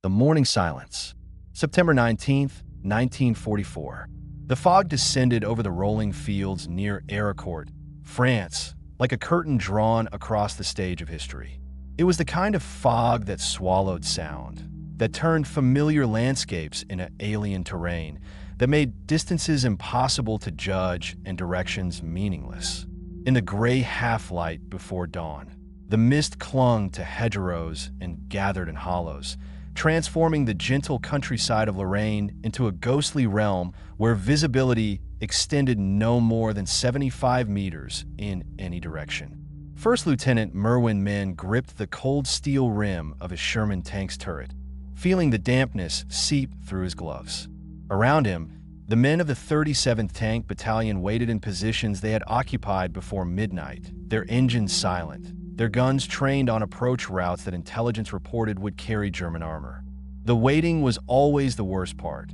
The morning silence. September 19th, 1944. The fog descended over the rolling fields near Arracourt, France, like a curtain drawn across the stage of history. It was the kind of fog that swallowed sound, that turned familiar landscapes into alien terrain, that made distances impossible to judge and directions meaningless. In the gray half-light before dawn, the mist clung to hedgerows and gathered in hollows, transforming the gentle countryside of Lorraine into a ghostly realm where visibility extended no more than 75 meters in any direction. First Lieutenant Merwin Min gripped the cold steel rim of his Sherman tank's turret, feeling the dampness seep through his gloves. Around him, the men of the 37th Tank Battalion waited in positions they had occupied before midnight, their engines silent, their guns trained on approach routes that intelligence reported would carry German armor. The waiting was always the worst part.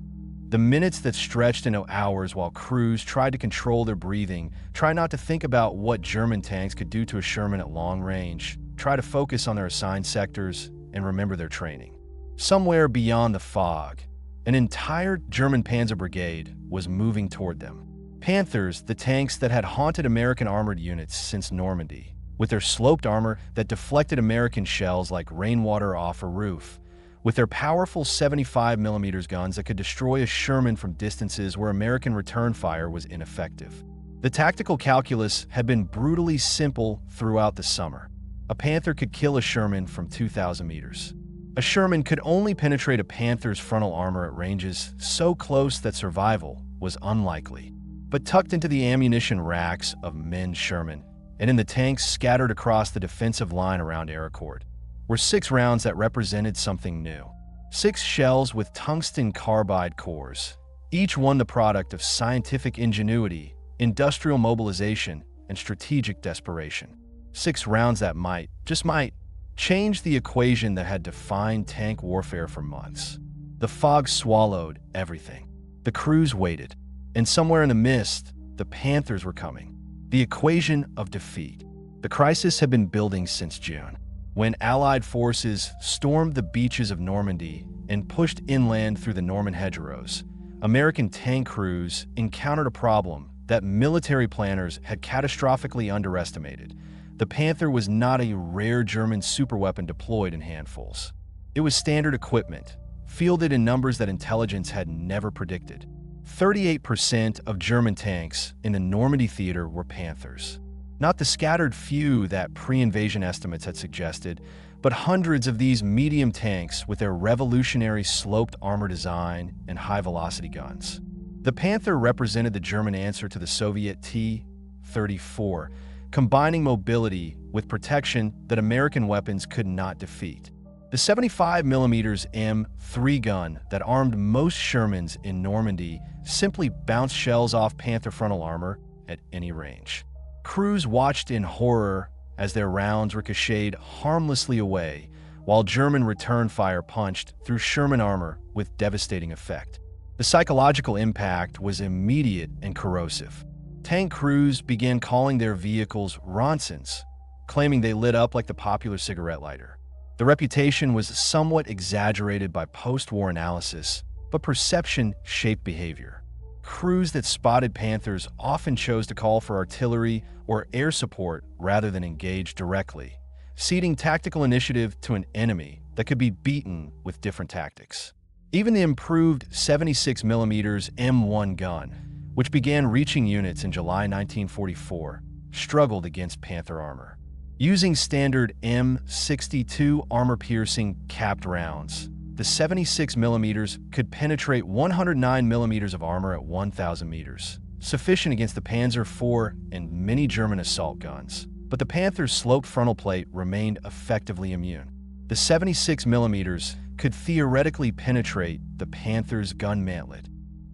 The minutes that stretched into hours while crews tried to control their breathing, try not to think about what German tanks could do to a Sherman at long range, try to focus on their assigned sectors, and remember their training. Somewhere beyond the fog, an entire German Panzer brigade was moving toward them. Panthers, the tanks that had haunted American armored units since Normandy, with their sloped armor that deflected American shells like rainwater off a roof, with their powerful 75mm guns that could destroy a Sherman from distances where American return fire was ineffective. The tactical calculus had been brutally simple throughout the summer. A Panther could kill a Sherman from 2,000 meters. A Sherman could only penetrate a Panther's frontal armor at ranges so close that survival was unlikely. But tucked into the ammunition racks of Min's Sherman, and in the tanks scattered across the defensive line around Arracourt, were 6 rounds that represented something new. 6 shells with tungsten carbide cores, each one the product of scientific ingenuity, industrial mobilization, and strategic desperation. 6 rounds that might, just might, change the equation that had defined tank warfare for months. The fog swallowed everything. The crews waited, and somewhere in the mist, the Panthers were coming. The equation of defeat. The crisis had been building since June, when Allied forces stormed the beaches of Normandy and pushed inland through the Norman hedgerows. American tank crews encountered a problem that military planners had catastrophically underestimated. The Panther was not a rare German superweapon deployed in handfuls. It was standard equipment, fielded in numbers that intelligence had never predicted. 38% of German tanks in the Normandy theater were Panthers. Not the scattered few that pre-invasion estimates had suggested, but hundreds of these medium tanks with their revolutionary sloped armor design and high-velocity guns. The Panther represented the German answer to the Soviet T-34, combining mobility with protection that American weapons could not defeat. The 75mm M3 gun that armed most Shermans in Normandy simply bounced shells off Panther frontal armor at any range. Crews watched in horror as their rounds ricocheted harmlessly away, while German return fire punched through Sherman armor with devastating effect. The psychological impact was immediate and corrosive. Tank crews began calling their vehicles Ronsons, claiming they lit up like the popular cigarette lighter. The reputation was somewhat exaggerated by post-war analysis, but perception shaped behavior. Crews that spotted Panthers often chose to call for artillery or air support rather than engage directly, ceding tactical initiative to an enemy that could be beaten with different tactics. Even the improved 76mm M1 gun, which began reaching units in July 1944, struggled against Panther armor. Using standard M62 armor-piercing capped rounds, the 76mm could penetrate 109mm of armor at 1,000 meters, sufficient against the Panzer IV and many German assault guns. But the Panther's sloped frontal plate remained effectively immune. The 76mm could theoretically penetrate the Panther's gun mantlet,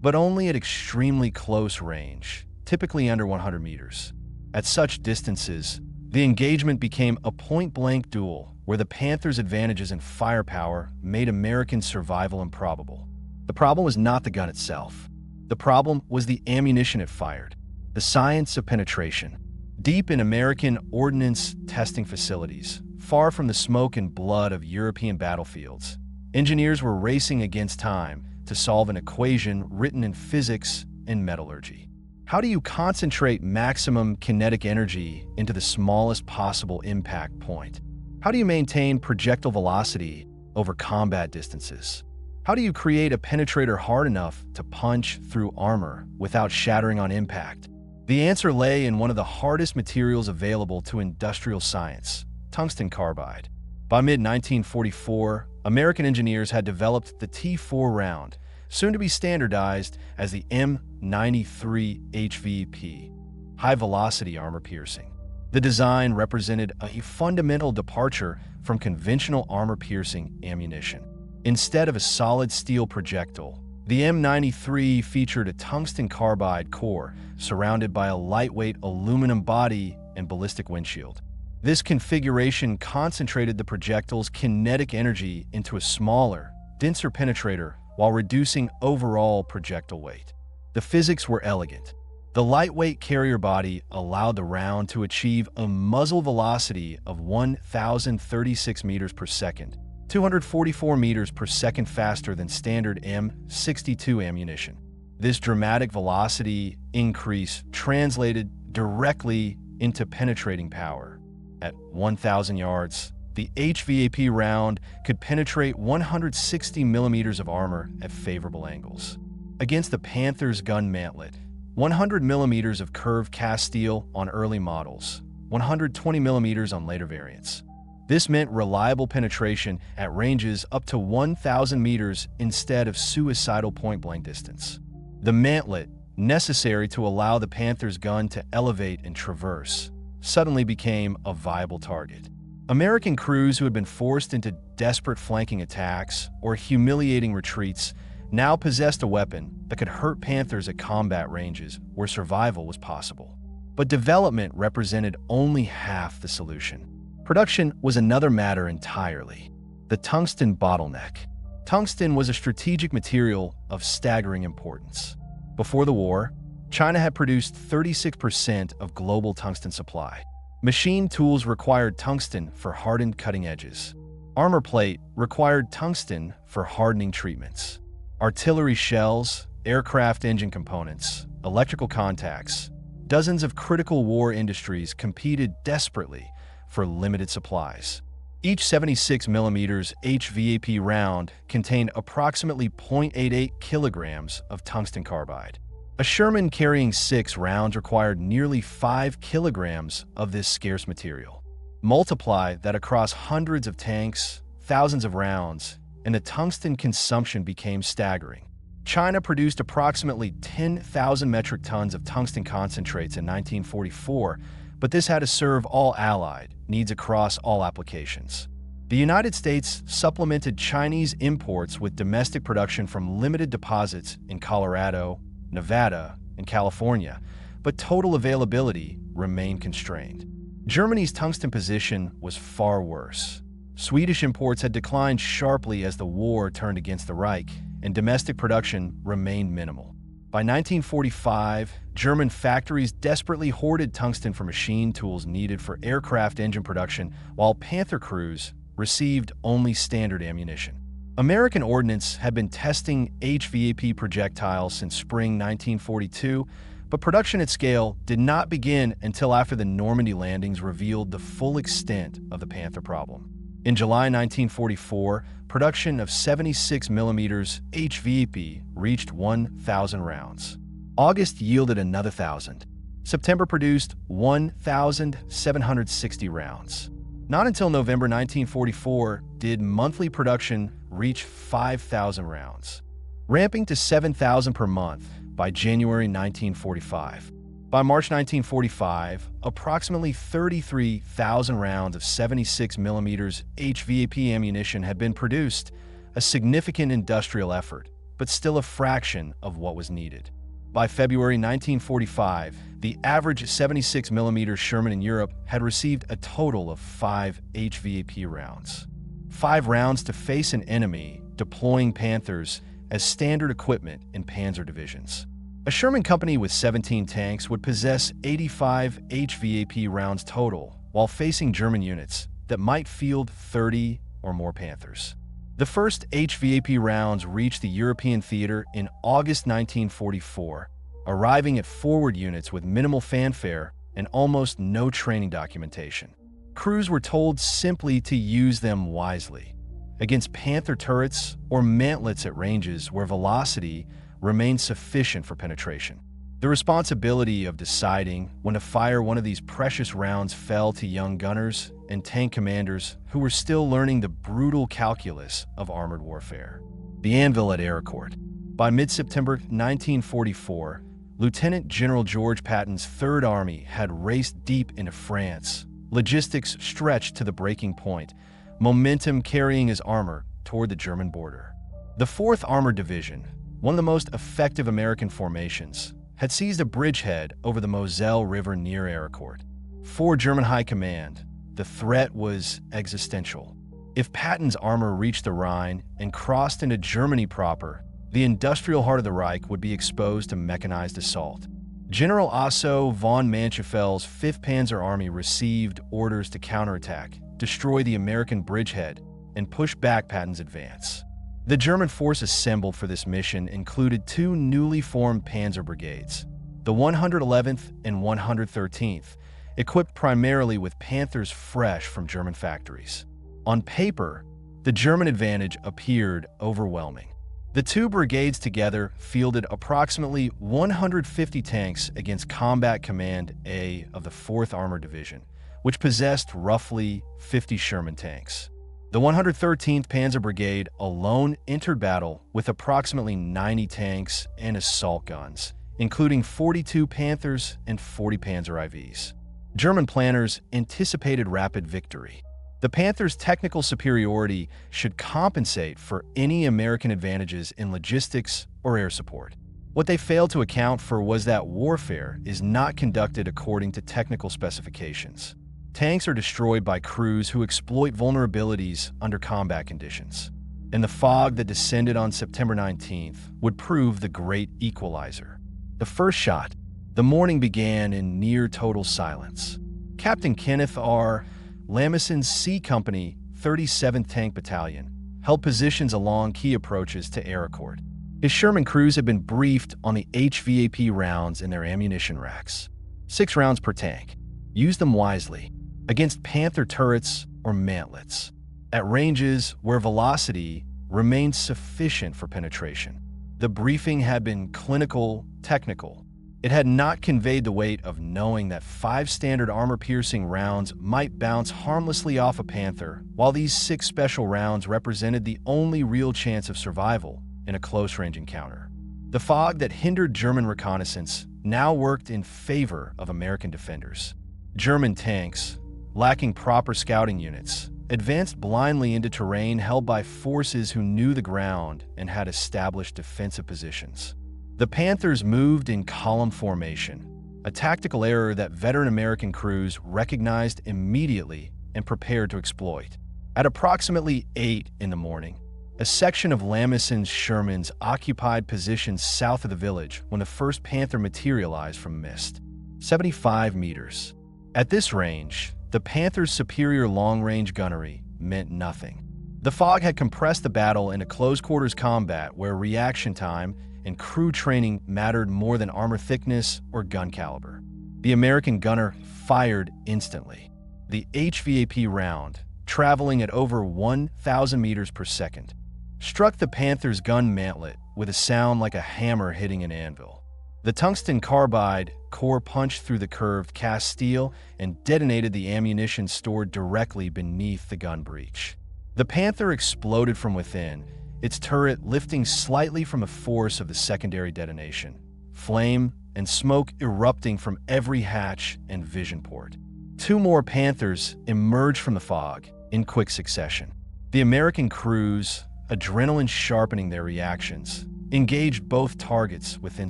but only at extremely close range, typically under 100 meters. At such distances, the engagement became a point-blank duel where the Panther's advantages in firepower made American survival improbable. The problem was not the gun itself. The problem was the ammunition it fired, the science of penetration. Deep in American ordnance testing facilities, far from the smoke and blood of European battlefields, Engineers were racing against time to solve an equation written in physics and metallurgy. How do you concentrate maximum kinetic energy into the smallest possible impact point? How do you maintain projectile velocity over combat distances? How do you create a penetrator hard enough to punch through armor without shattering on impact? The answer lay in one of the hardest materials available to industrial science, tungsten carbide. By mid-1944, American engineers had developed the T4 round, soon to be standardized as the M93 HVAP, high-velocity armor-piercing. The design represented a fundamental departure from conventional armor-piercing ammunition. Instead of a solid steel projectile, the M93 featured a tungsten carbide core surrounded by a lightweight aluminum body and ballistic windshield. This configuration concentrated the projectile's kinetic energy into a smaller, denser penetrator while reducing overall projectile weight. The physics were elegant. The lightweight carrier body allowed the round to achieve a muzzle velocity of 1,036 meters per second, 244 meters per second faster than standard M62 ammunition. This dramatic velocity increase translated directly into penetrating power. At 1,000 yards, the HVAP round could penetrate 160 millimeters of armor at favorable angles. Against the Panther's gun mantlet, 100 millimeters of curved cast steel on early models, 120 millimeters on later variants. This meant reliable penetration at ranges up to 1,000 meters instead of suicidal point-blank distance. The mantlet, necessary to allow the Panther's gun to elevate and traverse, suddenly became a viable target. American crews who had been forced into desperate flanking attacks or humiliating retreats now possessed a weapon that could hurt Panthers at combat ranges where survival was possible. But development represented only half the solution. Production was another matter entirely. The tungsten bottleneck. Tungsten was a strategic material of staggering importance. Before the war, China had produced 36% of global tungsten supply. Machine tools required tungsten for hardened cutting edges. Armor plate required tungsten for hardening treatments. Artillery shells, aircraft engine components, electrical contacts, dozens of critical war industries competed desperately for limited supplies. Each 76mm HVAP round contained approximately 0.88 kilograms of tungsten carbide. A Sherman carrying 6 rounds required nearly 5 kilograms of this scarce material. Multiply that across hundreds of tanks, thousands of rounds, and the tungsten consumption became staggering. China produced approximately 10,000 metric tons of tungsten concentrates in 1944, but this had to serve all Allied needs across all applications. The United States supplemented Chinese imports with domestic production from limited deposits in Colorado, Nevada, and California, but total availability remained constrained. Germany's tungsten position was far worse. Swedish imports had declined sharply as the war turned against the Reich, and domestic production remained minimal. By 1945, German factories desperately hoarded tungsten for machine tools needed for aircraft engine production, while Panther crews received only standard ammunition. American ordnance had been testing HVAP projectiles since spring 1942, but production at scale did not begin until after the Normandy landings revealed the full extent of the Panther problem. In July 1944, production of 76mm HVAP reached 1,000 rounds. August yielded another 1,000. September produced 1,760 rounds. Not until November 1944 did monthly production reach 5,000 rounds, ramping to 7,000 per month by January 1945. By March 1945, approximately 33,000 rounds of 76mm HVAP ammunition had been produced, a significant industrial effort, but still a fraction of what was needed. By February 1945, the average 76mm Sherman in Europe had received a total of 5 HVAP rounds. 5 rounds to face an enemy deploying Panthers as standard equipment in panzer divisions. A Sherman company with 17 tanks would possess 85 HVAP rounds total, while facing German units that might field 30 or more Panthers. The first HVAP rounds reached the European theater in August 1944, arriving at forward units with minimal fanfare and almost no training documentation. Crews were told simply to use them wisely against Panther turrets or mantlets at ranges where velocity remained sufficient for penetration. The responsibility of deciding when to fire one of these precious rounds fell to young gunners and tank commanders who were still learning the brutal calculus of armored warfare. The anvil at Arracourt. By mid-September 1944, Lieutenant General George Patton's Third Army had raced deep into France, logistics stretched to the breaking point, momentum carrying his armor toward the German border. The 4th Armored Division, one of the most effective American formations, had seized a bridgehead over the Moselle River near Arracourt. For German High Command, the threat was existential. If Patton's armor reached the Rhine and crossed into Germany proper, the industrial heart of the Reich would be exposed to mechanized assault. General Otto von Manschenfeld's 5th Panzer Army received orders to counterattack, destroy the American bridgehead, and push back Patton's advance. The German force assembled for this mission included 2 newly formed panzer brigades, the 111th and 113th, equipped primarily with Panthers fresh from German factories. On paper, the German advantage appeared overwhelming. The 2 brigades together fielded approximately 150 tanks against Combat Command A of the 4th Armored Division, which possessed roughly 50 Sherman tanks. The 113th Panzer Brigade alone entered battle with approximately 90 tanks and assault guns, including 42 Panthers and 40 Panzer IVs. German planners anticipated rapid victory. The Panthers' technical superiority should compensate for any American advantages in logistics or air support. What they failed to account for was that warfare is not conducted according to technical specifications. Tanks are destroyed by crews who exploit vulnerabilities under combat conditions. And the fog that descended on September 19th would prove the great equalizer. The first shot. The morning began in near total silence. Captain Kenneth R. Lameson's C Company, 37th Tank Battalion, held positions along key approaches to Arracourt. His Sherman crews had been briefed on the HVAP rounds in their ammunition racks. 6 rounds per tank. Use them wisely against Panther turrets or mantlets, at ranges where velocity remained sufficient for penetration. The briefing had been clinical, technical. It had not conveyed the weight of knowing that 5 standard armor-piercing rounds might bounce harmlessly off a Panther, while these 6 special rounds represented the only real chance of survival in a close-range encounter. The fog that hindered German reconnaissance now worked in favor of American defenders. German tanks, lacking proper scouting units, advanced blindly into terrain held by forces who knew the ground and had established defensive positions. The Panthers moved in column formation, a tactical error that veteran American crews recognized immediately and prepared to exploit. At approximately 8 in the morning, a section of Lameson's Shermans occupied positions south of the village when the first Panther materialized from mist. 75 meters. At this range, the Panther's superior long-range gunnery meant nothing. The fog had compressed the battle into close-quarters combat where reaction time and crew training mattered more than armor thickness or gun caliber. The American gunner fired instantly. The HVAP round, traveling at over 1,000 meters per second, struck the Panther's gun mantlet with a sound like a hammer hitting an anvil. The tungsten carbide core punched through the curved cast steel and detonated the ammunition stored directly beneath the gun breech. The Panther exploded from within, its turret lifting slightly from the force of the secondary detonation, flame and smoke erupting from every hatch and vision port. 2 more Panthers emerged from the fog in quick succession. The American crews, adrenaline sharpening their reactions, engaged both targets within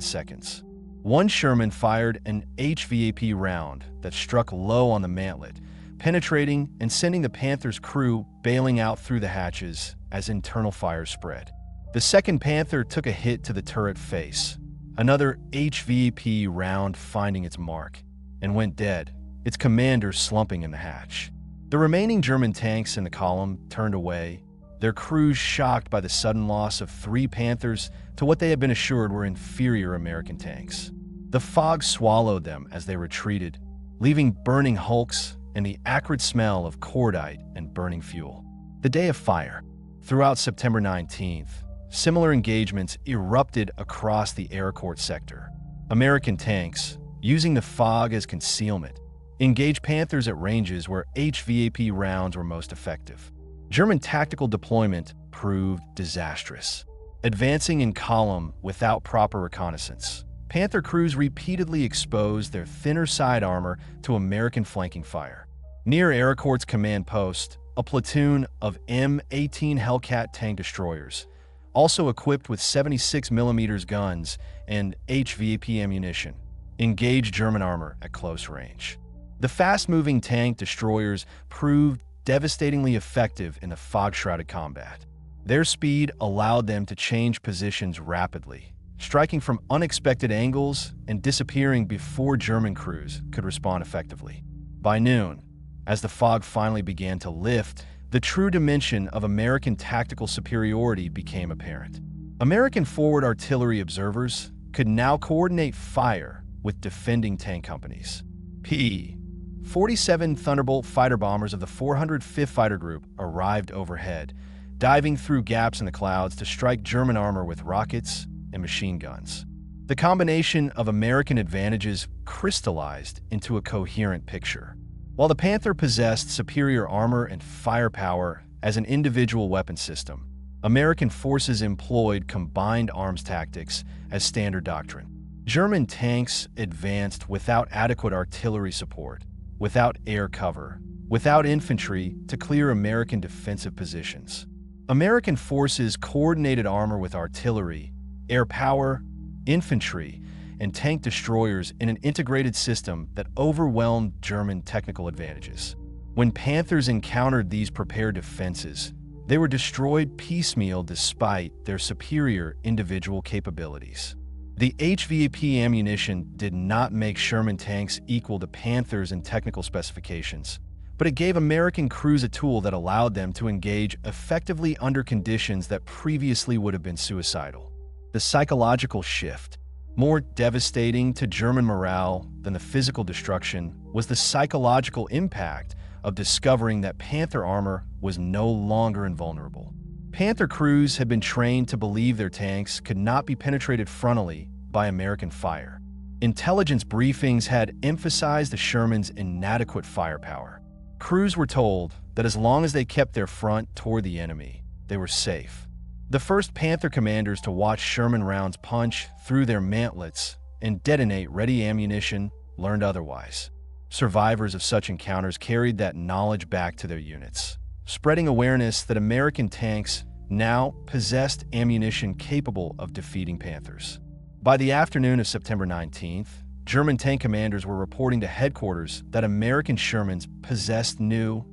seconds. One Sherman fired an HVAP round that struck low on the mantlet, penetrating and sending the Panther's crew bailing out through the hatches as internal fire spread. The second Panther took a hit to the turret face, another HVAP round finding its mark, and went dead, its commander slumping in the hatch. The remaining German tanks in the column turned away, their crews shocked by the sudden loss of 3 Panthers to what they had been assured were inferior American tanks. The fog swallowed them as they retreated, leaving burning hulks and the acrid smell of cordite and burning fuel. The day of fire. Throughout September 19th, similar engagements erupted across the Arracourt sector. American tanks, using the fog as concealment, engaged Panthers at ranges where HVAP rounds were most effective. German tactical deployment proved disastrous. Advancing in column without proper reconnaissance, Panther crews repeatedly exposed their thinner side armor to American flanking fire. Near Arracourt's command post, a platoon of M18 Hellcat tank destroyers, also equipped with 76mm guns and HVAP ammunition, engaged German armor at close range. The fast-moving tank destroyers proved devastatingly effective in the fog-shrouded combat. Their speed allowed them to change positions rapidly, striking from unexpected angles and disappearing before German crews could respond effectively. By noon, as the fog finally began to lift, the true dimension of American tactical superiority became apparent. American forward artillery observers could now coordinate fire with defending tank companies. P-47 Thunderbolt fighter bombers of the 405th Fighter Group arrived overhead, diving through gaps in the clouds to strike German armor with rockets and machine guns. The combination of American advantages crystallized into a coherent picture. While the Panther possessed superior armor and firepower as an individual weapon system, American forces employed combined arms tactics as standard doctrine. German tanks advanced without adequate artillery support, without air cover, without infantry to clear American defensive positions. American forces coordinated armor with artillery, air power, infantry, and tank destroyers in an integrated system that overwhelmed German technical advantages. When Panthers encountered these prepared defenses, they were destroyed piecemeal despite their superior individual capabilities. The HVAP ammunition did not make Sherman tanks equal to Panthers in technical specifications, but it gave American crews a tool that allowed them to engage effectively under conditions that previously would have been suicidal. The psychological shift. More devastating to German morale than the physical destruction was the psychological impact of discovering that Panther armor was no longer invulnerable. Panther crews had been trained to believe their tanks could not be penetrated frontally by American fire. Intelligence briefings had emphasized the Sherman's inadequate firepower. Crews were told that as long as they kept their front toward the enemy, they were safe. The first Panther commanders to watch Sherman rounds punch through their mantlets and detonate ready ammunition learned otherwise. Survivors of such encounters carried that knowledge back to their units, spreading awareness that American tanks now possessed ammunition capable of defeating Panthers. By the afternoon of September 19th, German tank commanders were reporting to headquarters that American Shermans possessed new,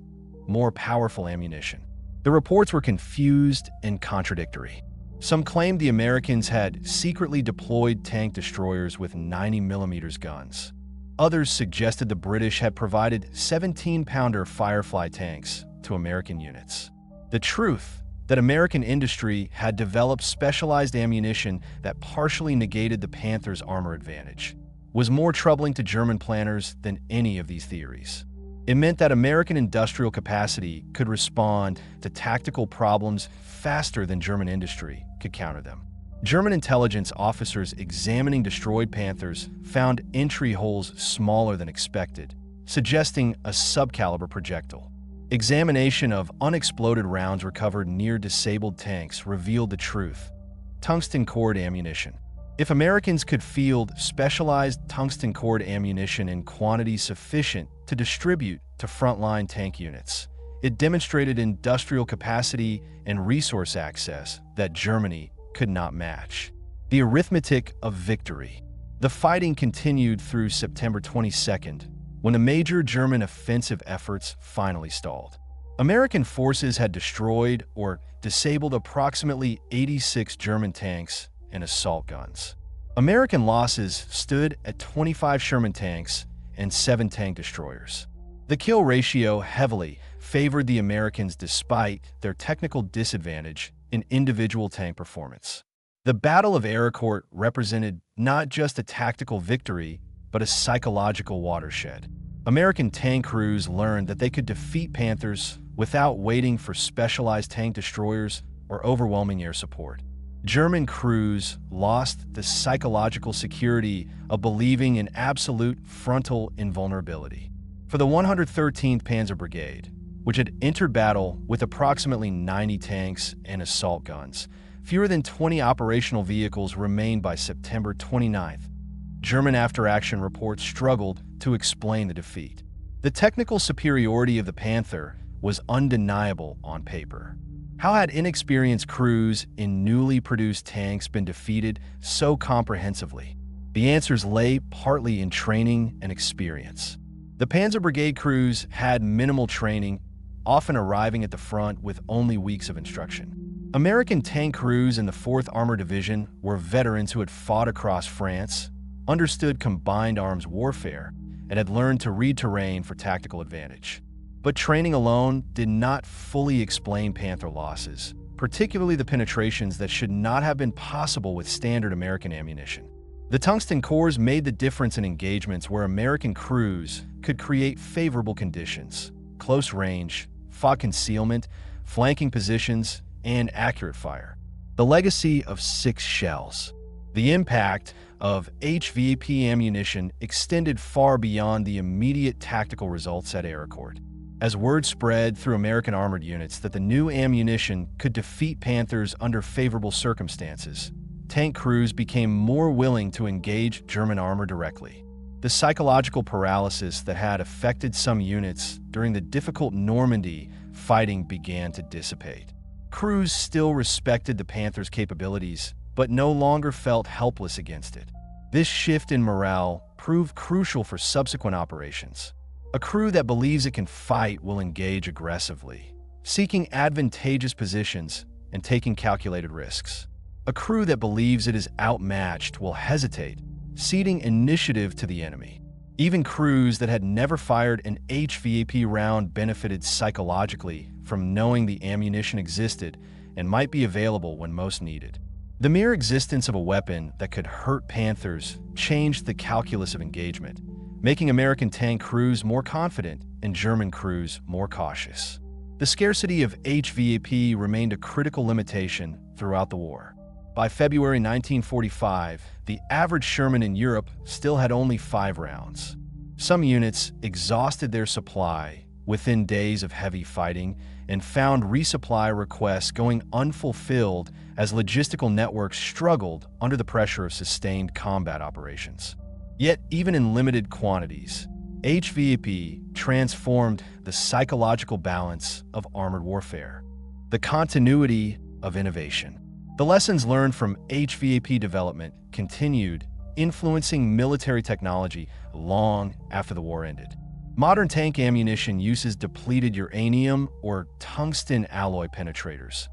more powerful ammunition. The reports were confused and contradictory. Some claimed the Americans had secretly deployed tank destroyers with 90mm guns. Others suggested the British had provided 17-pounder Firefly tanks to American units. The truth that American industry had developed specialized ammunition that partially negated the Panther's armor advantage was more troubling to German planners than any of these theories. It meant that American industrial capacity could respond to tactical problems faster than German industry could counter them. German intelligence officers examining destroyed Panthers found entry holes smaller than expected, suggesting a subcaliber projectile. Examination of unexploded rounds recovered near disabled tanks revealed the truth: tungsten-cored ammunition. If Americans could field specialized tungsten-cored ammunition in quantities sufficient to distribute to frontline tank units, it demonstrated industrial capacity and resource access that Germany could not match. The arithmetic of victory. The fighting continued through September 22nd, when the major German offensive efforts finally stalled. American forces had destroyed or disabled approximately 86 German tanks and assault guns. American losses stood at 25 Sherman tanks and 7 tank destroyers. The kill ratio heavily favored the Americans despite their technical disadvantage in individual tank performance. The Battle of Arracourt represented not just a tactical victory, but a psychological watershed. American tank crews learned that they could defeat Panthers without waiting for specialized tank destroyers or overwhelming air support. German crews lost the psychological security of believing in absolute frontal invulnerability. For the 113th Panzer Brigade, which had entered battle with approximately 90 tanks and assault guns, fewer than 20 operational vehicles remained by September 29th. German after-action reports struggled to explain the defeat. The technical superiority of the Panther was undeniable on paper. How had inexperienced crews in newly produced tanks been defeated so comprehensively? The answers lay partly in training and experience. The Panzer Brigade crews had minimal training, often arriving at the front with only weeks of instruction. American tank crews in the 4th Armored Division were veterans who had fought across France, understood combined arms warfare, and had learned to read terrain for tactical advantage. But training alone did not fully explain Panther losses, particularly the penetrations that should not have been possible with standard American ammunition. The tungsten cores made the difference in engagements where American crews could create favorable conditions: close range, fog concealment, flanking positions, and accurate fire. The legacy of 6 shells. The impact of HVAP ammunition extended far beyond the immediate tactical results at Arracourt. As word spread through American armored units that the new ammunition could defeat Panthers under favorable circumstances, tank crews became more willing to engage German armor directly. The psychological paralysis that had affected some units during the difficult Normandy fighting began to dissipate. Crews still respected the Panthers' capabilities, but no longer felt helpless against it. This shift in morale proved crucial for subsequent operations. A crew that believes it can fight will engage aggressively, seeking advantageous positions and taking calculated risks. A crew that believes it is outmatched will hesitate, ceding initiative to the enemy. Even crews that had never fired an HVAP round benefited psychologically from knowing the ammunition existed and might be available when most needed. The mere existence of a weapon that could hurt Panthers changed the calculus of engagement, making American tank crews more confident and German crews more cautious. The scarcity of HVAP remained a critical limitation throughout the war. By February 1945, the average Sherman in Europe still had only 5 rounds. Some units exhausted their supply within days of heavy fighting and found resupply requests going unfulfilled as logistical networks struggled under the pressure of sustained combat operations. Yet, even in limited quantities, HVAP transformed the psychological balance of armored warfare, the continuity of innovation. The lessons learned from HVAP development continued influencing military technology long after the war ended. Modern tank ammunition uses depleted uranium or tungsten alloy penetrators,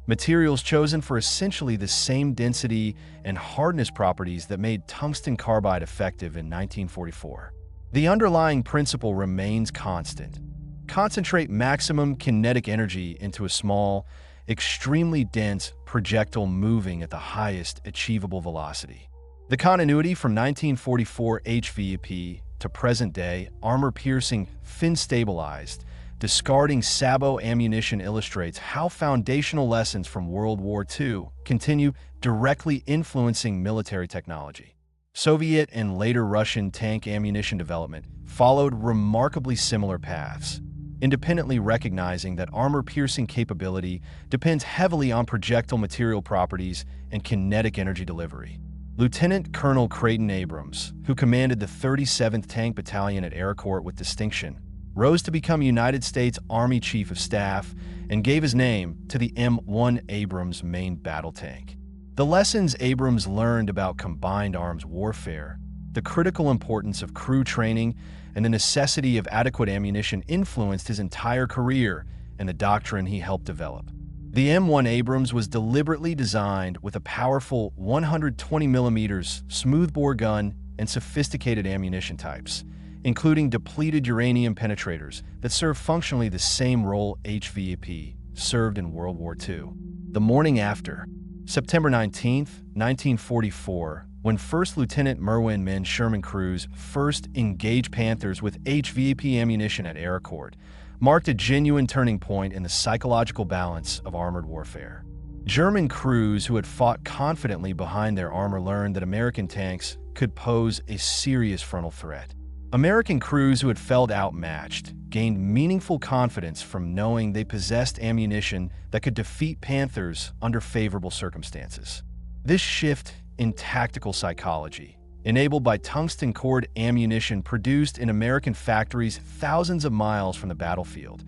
materials chosen for essentially the same density and hardness properties that made tungsten carbide effective in 1944. The underlying principle remains constant. Concentrate maximum kinetic energy into a small, extremely dense projectile moving at the highest achievable velocity. The continuity from 1944 HVAP to present-day armor-piercing, fin-stabilized, discarding sabot ammunition illustrates how foundational lessons from World War II continue directly influencing military technology. Soviet and later Russian tank ammunition development followed remarkably similar paths, independently recognizing that armor-piercing capability depends heavily on projectile material properties and kinetic energy delivery. Lieutenant Colonel Creighton Abrams, who commanded the 37th Tank Battalion at Arracourt with distinction, rose to become United States Army Chief of Staff and gave his name to the M1 Abrams main battle tank. The lessons Abrams learned about combined arms warfare, the critical importance of crew training, and the necessity of adequate ammunition influenced his entire career and the doctrine he helped develop. The M1 Abrams was deliberately designed with a powerful 120mm smoothbore gun and sophisticated ammunition types, including depleted uranium penetrators that serve functionally the same role HVAP served in World War II. The morning after, September 19, 1944, when First Lieutenant Merwin Sherman crews first engaged Panthers with HVAP ammunition at Arracourt, marked a genuine turning point in the psychological balance of armored warfare. German crews who had fought confidently behind their armor learned that American tanks could pose a serious frontal threat. American crews who had felt outmatched gained meaningful confidence from knowing they possessed ammunition that could defeat Panthers under favorable circumstances. This shift in tactical psychology, enabled by tungsten-cored ammunition produced in American factories thousands of miles from the battlefield,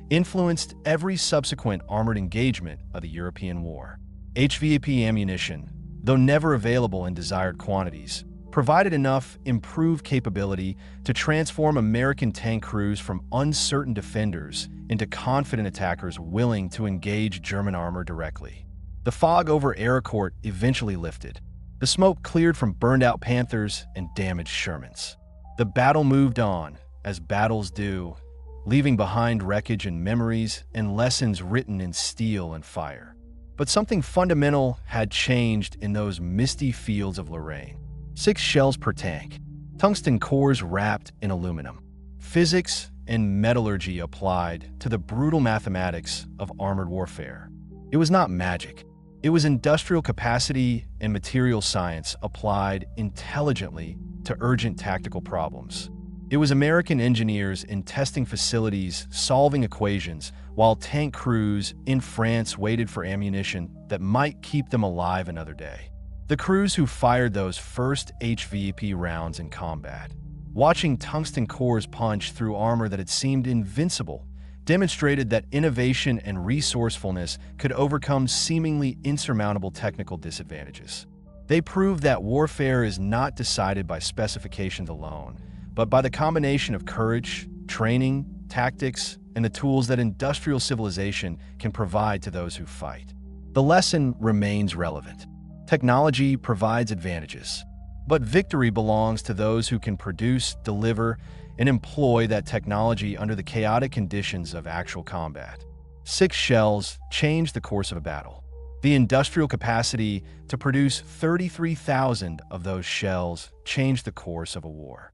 influenced every subsequent armored engagement of the European War. HVAP ammunition, though never available in desired quantities, provided enough improved capability to transform American tank crews from uncertain defenders into confident attackers willing to engage German armor directly. The fog over Arracourt eventually lifted. The smoke cleared from burned-out Panthers and damaged Shermans. The battle moved on, as battles do, leaving behind wreckage and memories and lessons written in steel and fire. But something fundamental had changed in those misty fields of Lorraine. 6 shells per tank, tungsten cores wrapped in aluminum. Physics and metallurgy applied to the brutal mathematics of armored warfare. It was not magic. It was industrial capacity and material science applied intelligently to urgent tactical problems. It was American engineers in testing facilities solving equations while tank crews in France waited for ammunition that might keep them alive another day. The crews who fired those first HVAP rounds in combat, watching tungsten cores punch through armor that had seemed invincible, demonstrated that innovation and resourcefulness could overcome seemingly insurmountable technical disadvantages. They proved that warfare is not decided by specifications alone, but by the combination of courage, training, tactics, and the tools that industrial civilization can provide to those who fight. The lesson remains relevant. Technology provides advantages, but victory belongs to those who can produce, deliver, and employ that technology under the chaotic conditions of actual combat. 6 shells changed the course of a battle. The industrial capacity to produce 33,000 of those shells changed the course of a war.